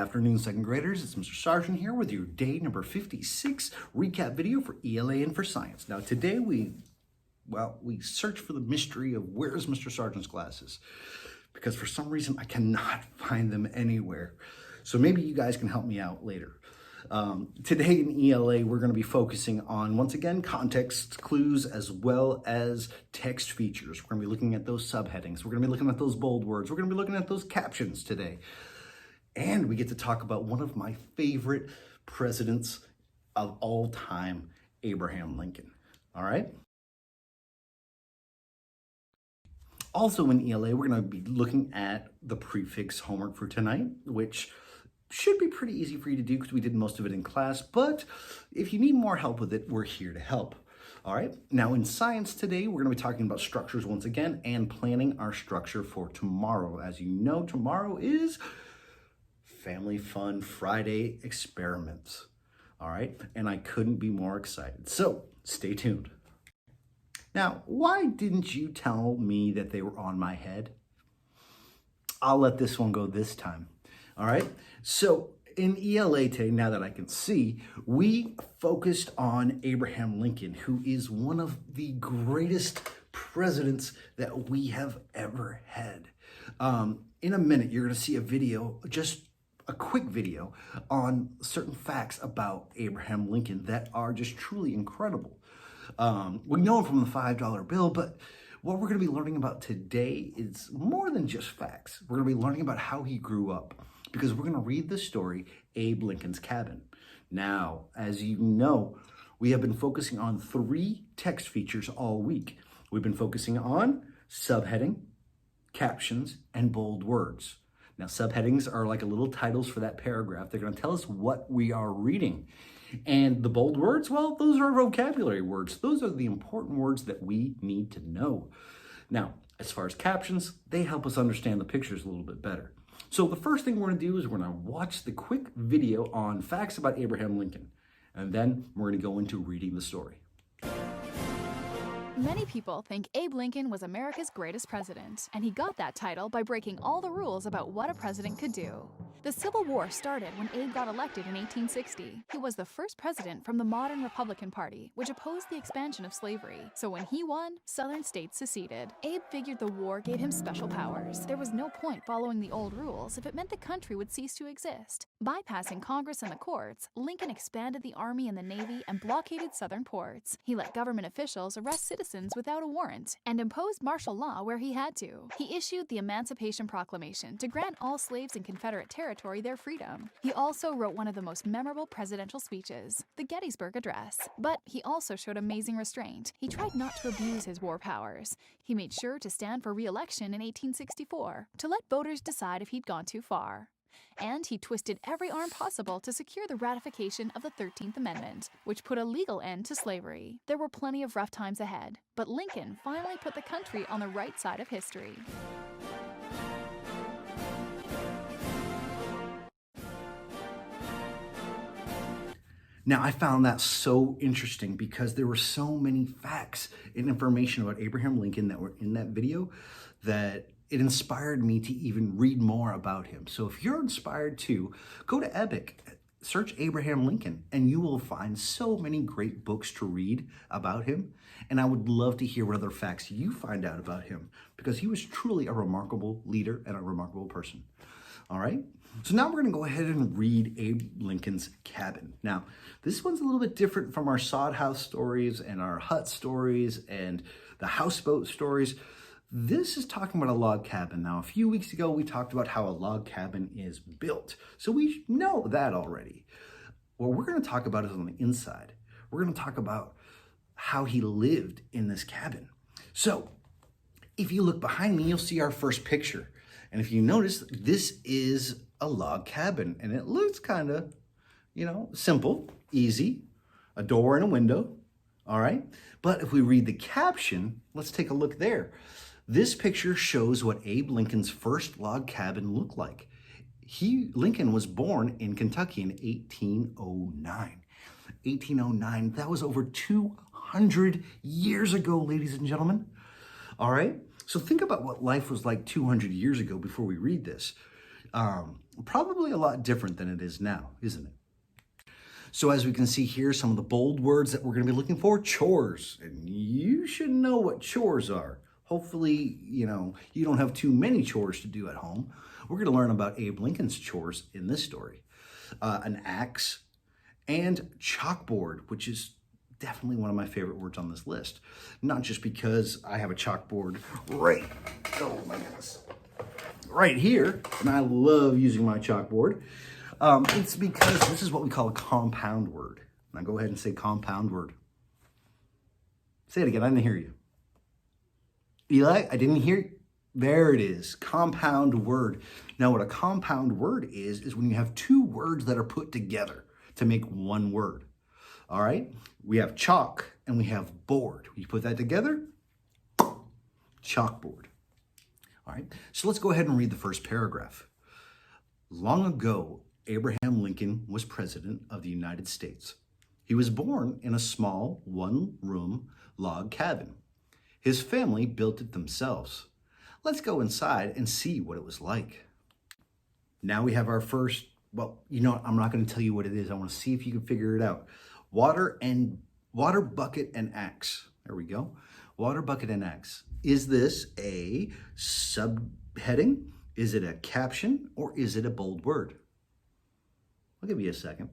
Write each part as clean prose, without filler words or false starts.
afternoon, second graders. It's Mr. Sargent here with your day number 56 recap video for ELA and for science. Now today we search for the mystery of where's Mr. Sargent's glasses, because for some reason I cannot find them anywhere. So maybe you guys can help me out later. Today in ELA, we're going to be focusing on, once again, context clues as well as text features. We're going to be looking at those subheadings. We're going to be looking at those bold words. We're going to be looking at those captions today. And we get to talk about one of my favorite presidents of all time, Abraham Lincoln. All right? Also in ELA, we're going to be looking at the prefix homework for tonight, which should be pretty easy for you to do because we did most of it in class, but if you need more help with it, we're here to help. All right, now in science today, we're going to be talking about structures once again and planning our structure for tomorrow. As you know, tomorrow is Family Fun Friday experiments. All right, and I couldn't be more excited. So stay tuned. Now, why didn't you tell me that they were on my head? I'll let this one go this time. All right, so in ELA today, now that I can see, we focused on Abraham Lincoln, who is one of the greatest presidents that we have ever had. In a minute, you're going to see a video, just a quick video on certain facts about Abraham Lincoln that are just truly incredible. We know him from the $5 bill, but what we're going to be learning about today is more than just facts. We're going to be learning about how he grew up, because we're going to read the story, Abe Lincoln's Cabin. Now, as you know, we have been focusing on 3 text features all week. We've been focusing on subheading, captions, and bold words. Now, subheadings are like a little titles for that paragraph. They're going to tell us what we are reading. And the bold words, well, those are vocabulary words. Those are the important words that we need to know. Now, as far as captions, they help us understand the pictures a little bit better. So the first thing we're going to do is we're going to watch the quick video on facts about Abraham Lincoln. And then we're going to go into reading the story. Many people think Abe Lincoln was America's greatest president, and he got that title by breaking all the rules about what a president could do. The Civil War started when Abe got elected in 1860. He was the first president from the modern Republican Party, which opposed the expansion of slavery. So when he won, Southern states seceded. Abe figured the war gave him special powers. There was no point following the old rules if it meant the country would cease to exist. Bypassing Congress and the courts, Lincoln expanded the Army and the Navy and blockaded Southern ports. He let government officials arrest citizens without a warrant and imposed martial law where he had to. He issued the Emancipation Proclamation to grant all slaves in Confederate territory their freedom. He also wrote one of the most memorable presidential speeches, the Gettysburg Address. But he also showed amazing restraint. He tried not to abuse his war powers. He made sure to stand for re-election in 1864 to let voters decide if he'd gone too far. And he twisted every arm possible to secure the ratification of the 13th Amendment, which put a legal end to slavery. There were plenty of rough times ahead, but Lincoln finally put the country on the right side of history. Now, I found that so interesting because there were so many facts and information about Abraham Lincoln that were in that video that it inspired me to even read more about him. So if you're inspired too, go to Epic, search Abraham Lincoln, and you will find so many great books to read about him. And I would love to hear what other facts you find out about him, because he was truly a remarkable leader and a remarkable person. All right, so now we're going to go ahead and read Abe Lincoln's Cabin. Now, this one's a little bit different from our sod house stories and our hut stories and the houseboat stories. This is talking about a log cabin. Now, a few weeks ago, we talked about how a log cabin is built. So we know that already. What we're going to talk about is on the inside. We're going to talk about how he lived in this cabin. So if you look behind me, you'll see our first picture. And if you notice, this is a log cabin. And it looks kind of, simple, easy, a door and a window. All right. But if we read the caption, let's take a look there. This picture shows what Abe Lincoln's first log cabin looked like. Lincoln was born in Kentucky in 1809. 1809, that was over 200 years ago, ladies and gentlemen. All right, so think about what life was like 200 years ago before we read this. Probably a lot different than it is now, isn't it? So as we can see here, some of the bold words that we're going to be looking for, chores. And you should know what chores are. Hopefully, you don't have too many chores to do at home. We're going to learn about Abe Lincoln's chores in this story. An axe and chalkboard, which is definitely one of my favorite words on this list. Not just because I have a chalkboard oh my goodness, right here, and I love using my chalkboard. It's because this is what we call a compound word. Now go ahead and say compound word. Say it again, I didn't hear you. Eli, I didn't hear you. There it is, compound word. Now what a compound word is when you have two words that are put together to make one word. All right, we have chalk and we have board. You put that together, chalkboard. All right, so let's go ahead and read the first paragraph. Long ago, Abraham Lincoln was president of the United States. He was born in a small one-room log cabin. His family built it themselves. Let's go inside and see what it was like. Now we have our first, I'm not going to tell you what it is. I want to see if you can figure it out. Water bucket and axe. There we go. Water bucket and axe. Is this a subheading? Is it a caption? Or is it a bold word? I'll give you a second.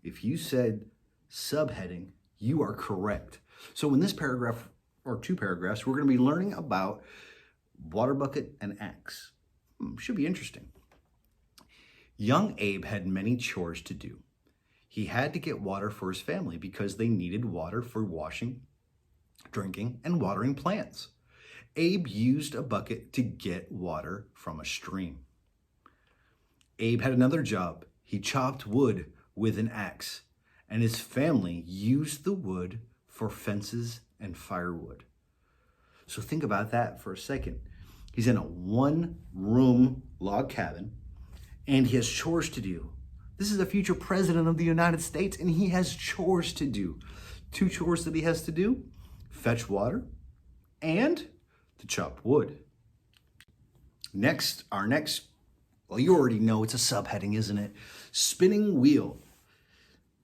If you said subheading, you are correct. So in this paragraph, or two paragraphs, we're going to be learning about water bucket and axe. Should be interesting. Young Abe had many chores to do. He had to get water for his family because they needed water for washing, drinking, and watering plants. Abe used a bucket to get water from a stream. Abe had another job. He chopped wood with an axe, and his family used the wood for fences and firewood. So think about that for a second. He's in a one-room log cabin, and he has chores to do. This is the future president of the United States, and he has chores to do. Two chores that he has to do: fetch water and to chop wood. Well, you already know it's a subheading, isn't it? Spinning wheel.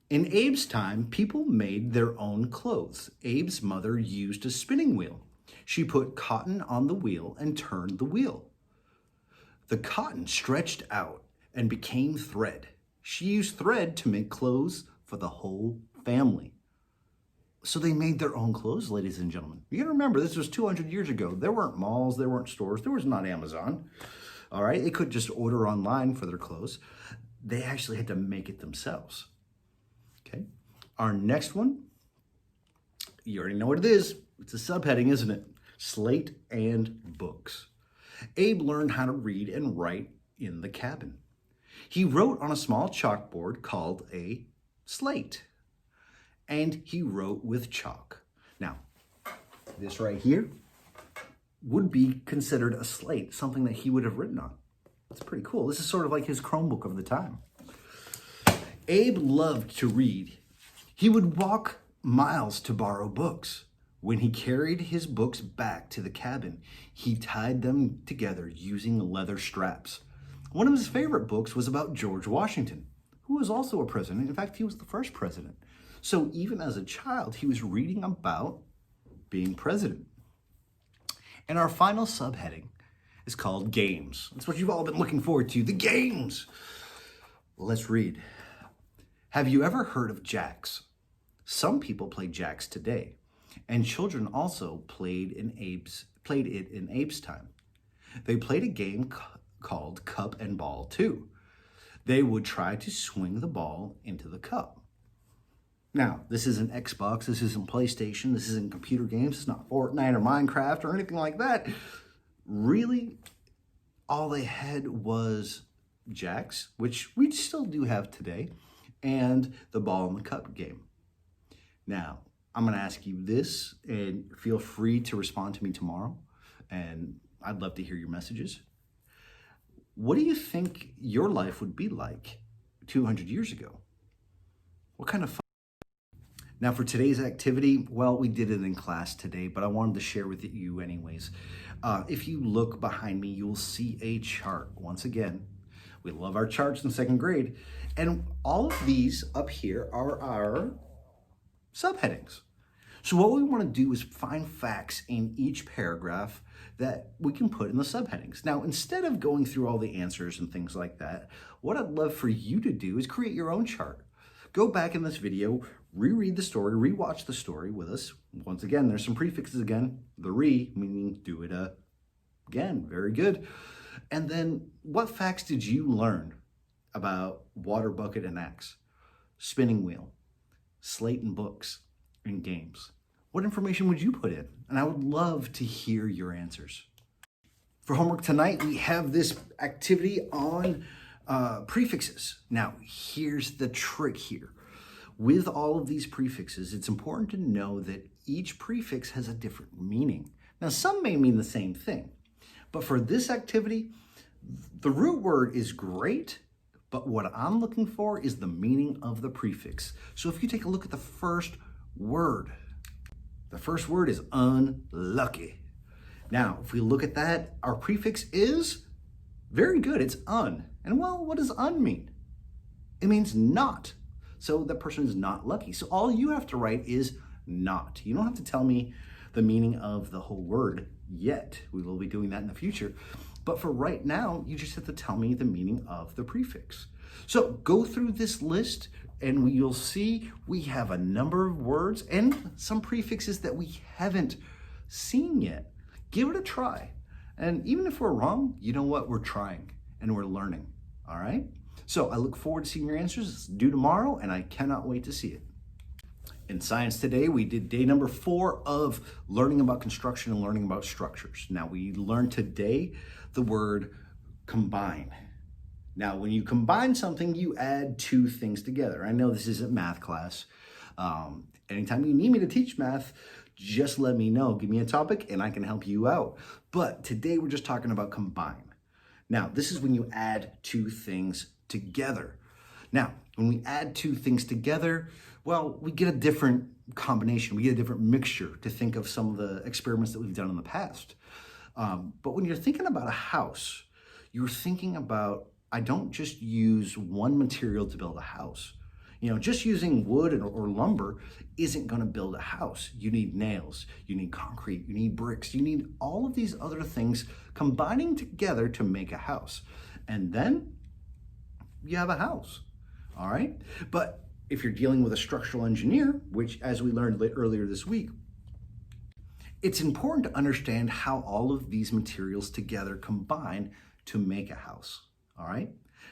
In Abe's time, people made their own clothes. Abe's mother used a spinning wheel. She put cotton on the wheel and turned the wheel. The cotton stretched out and became thread. She used thread to make clothes for the whole family. So they made their own clothes, ladies and gentlemen. You gotta remember, this was 200 years ago. There weren't malls, there weren't stores, there was not Amazon. All right, they couldn't just order online for their clothes. They actually had to make it themselves. Okay, our next one, you already know what it is. It's a subheading, isn't it? Slate and books. Abe learned how to read and write in the cabin. He wrote on a small chalkboard called a slate, and he wrote with chalk. Now, this right here would be considered a slate, something that he would have written on. It's pretty cool. This is sort of like his Chromebook of the time. Abe loved to read. He would walk miles to borrow books. When he carried his books back to the cabin, he tied them together using leather straps. One of his favorite books was about George Washington, who was also a president. In fact, he was the first president. So even as a child, he was reading about being president. And our final subheading is called games. That's what you've all been looking forward to, the games. Let's read. Have you ever heard of jacks? Some people play jacks today, and children also played it in Abe's time. They played a game called cup and ball too. They would try to swing the ball into the cup. Now, this isn't Xbox, this isn't PlayStation, this isn't computer games, it's not Fortnite or Minecraft or anything like that. Really, all they had was jacks, which we still do have today, and the ball and the cup game. Now, I'm going to ask you this, and feel free to respond to me tomorrow, and I'd love to hear your messages. What do you think your life would be like 200 years ago? What kind of fun? Now for today's activity, well, we did it in class today, but I wanted to share with you anyways. If you look behind me, you'll see a chart. Once again, we love our charts in second grade. And all of these up here are our subheadings. So what we want to do is find facts in each paragraph that we can put in the subheadings. Now, instead of going through all the answers and things like that, what I'd love for you to do is create your own chart. Go back in this video, reread the story, rewatch the story with us. Once again, there's some prefixes again. The meaning do it again. Very good. And then what facts did you learn about water bucket and axe, spinning wheel, slate and books, and games? What information would you put in? And I would love to hear your answers. For homework tonight, we have this activity on prefixes. Now, here's the trick here. With all of these prefixes, it's important to know that each prefix has a different meaning. Now, some may mean the same thing, but for this activity, the root word is great, but what I'm looking for is the meaning of the prefix. So if you take a look at the first word is unlucky. Now, if we look at that, our prefix is very good. It's un. And well, what does un mean? It means not. So the person is not lucky. So all you have to write is not. You don't have to tell me the meaning of the whole word yet. We will be doing that in the future. But for right now, you just have to tell me the meaning of the prefix. So go through this list and you'll see we have a number of words and some prefixes that we haven't seen yet. Give it a try. And even if we're wrong, you know what? We're trying and we're learning. All right? So I look forward to seeing your answers. It's due tomorrow and I cannot wait to see it. In science today, we did day number 4 of learning about construction and learning about structures. Now we learned today the word combine. Now, when you combine something, you add 2 things together. I know this isn't math class. Anytime you need me to teach math, just let me know. Give me a topic and I can help you out. But today we're just talking about combine. Now, this is when you add 2 things together. Now, when we add 2 things together, well, we get a different combination. We get a different mixture to think of some of the experiments that we've done in the past. But when you're thinking about a house, you're thinking about, I don't just use one material to build a house. You know, just using wood or lumber isn't going to build a house. You need nails, you need concrete, you need bricks, you need all of these other things combining together to make a house. And then you have a house, all right? But if you're dealing with a structural engineer, which as we learned earlier this week, it's important to understand how all of these materials together combine to make a house, all right?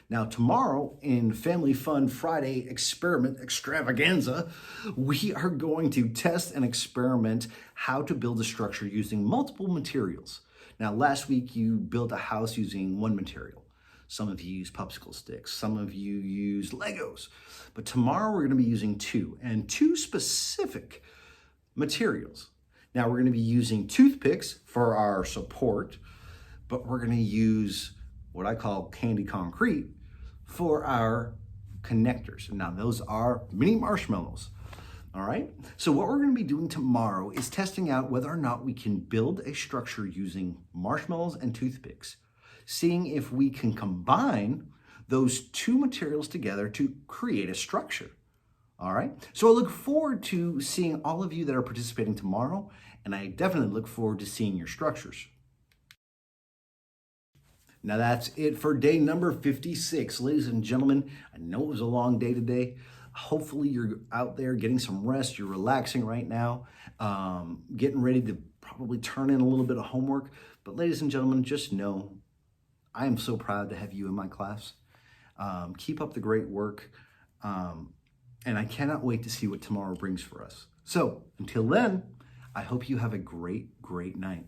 Now, tomorrow in Family Fun Friday Experiment Extravaganza, we are going to test and experiment how to build a structure using multiple materials. Now, last week you built a house using one material. Some of you use popsicle sticks, some of you use Legos. But tomorrow we're gonna be using 2 specific materials. Now we're gonna be using toothpicks for our support, but we're gonna use what I call candy concrete for our connectors. Now those are mini marshmallows, all right? So what we're gonna be doing tomorrow is testing out whether or not we can build a structure using marshmallows and toothpicks, seeing if we can combine those 2 materials together to create a structure, all right? So I look forward to seeing all of you that are participating tomorrow, and I definitely look forward to seeing your structures. Now that's it for day number 56. Ladies and gentlemen, I know it was a long day today. Hopefully you're out there getting some rest, you're relaxing right now, getting ready to probably turn in a little bit of homework. But ladies and gentlemen, just know I am so proud to have you in my class. Keep up the great work, and I cannot wait to see what tomorrow brings for us. So until then, I hope you have a great, great night.